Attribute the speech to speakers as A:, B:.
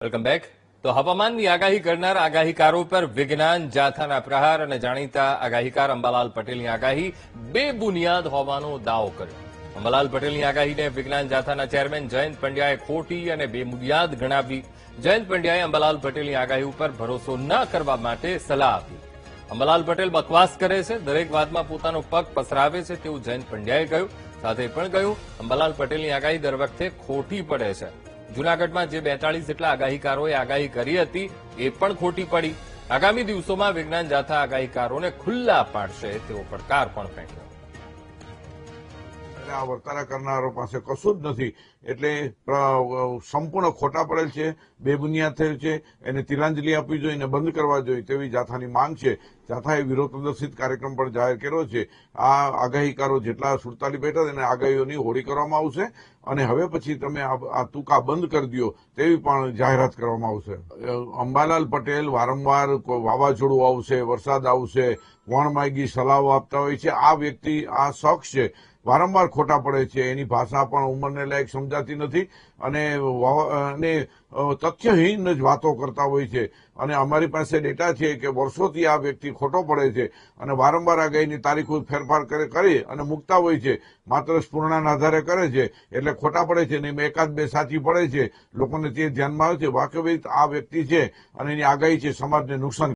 A: Welcome back. તો હવામાનની આગાહી કરનાર આગાહીકારો પર વિજ્ઞાન જાથાના પ્રહાર અને જાણીતા આગાહીકાર અંબાલાલ પટેલની આગાહી બેબુનિયાદ હોવાનો દાવો કર્યો. અંબાલાલ પટેલની આગાહીને વિજ્ઞાન જાથાના ચેરમેન જયંત પંડ્યાએ ખોટી અને બેબુનિયાદ ગણાવી. જયંત પંડ્યાએ અંબાલાલ પટેલની આગાહી ઉપર ભરોસો ન કરવા માટે સલાહ આપી. અંબાલાલ પટેલ બકવાસ કરે છે, દરેક વાતમાં પોતાનો પગ પસરાવે છે તેવું જયંત પંડ્યાએ કહ્યું. સાથે પણ કહ્યું, અંબાલાલ પટેલની આગાહી દર વખતે ખોટી પડે છે. જૂનાગઢમાં જે 42 જેટલા આગાહીકારોએ આગાહી કરી હતી એ પણ ખોટી પડી. આગામી દિવસોમાં વિજ્ઞાન જાથા આગાહીકારોને ખુલ્લા પાડશે તેવો પડકાર પણ ફેંક્યો.
B: આ વર્તારા કરનારો પાસે કશું જ નથી, એટલે સંપૂર્ણ ખોટા પડેલ છે, બેબુનિયાદ થયેલ છે. એને તિલાંજલિ આપવી જોઈએ અને બંધ કરવા જોઈએ તેવી જાથાની માંગ છે. જાથાએ વિરોધ પ્રદર્શિત કાર્યક્રમ પણ જાહેર કર્યો છે. આ આગાહીકારો જેટલા સુરતાલી બેઠા તેને આગાહીઓની હોળી કરવામાં આવશે અને હવે પછી તમે આ ટૂંકા બંધ કરી દો તેવી પણ જાહેરાત કરવામાં આવશે. અંબાલાલ પટેલ વારંવાર વાવાઝોડું આવશે, વરસાદ આવશે, વણમાગી સલાહો આપતા હોય છે. આ વ્યક્તિ, આ શખ્સ છે, વારંવાર ખોટા પડે છે. એની ભાષા પણ ઉંમરને લાયક સમજાતી નથી અને તથ્યહીન જ વાતો કરતા હોય છે. અને અમારી પાસે ડેટા છે કે વર્ષોથી આ વ્યક્તિ ખોટો પડે છે અને વારંવાર આગાહીની તારીખો ફેરફાર કરી અને મૂકતા હોય છે. માત્ર સ્ફૂર્ણાના આધારે કરે છે એટલે ખોટા પડે છે. ને એકાદ બે સાચી પડે છે, લોકોને તે ધ્યાનમાં આવે છે. વાસ્તવિક આ વ્યક્તિ છે અને એની આગાહી છે સમાજને નુકસાન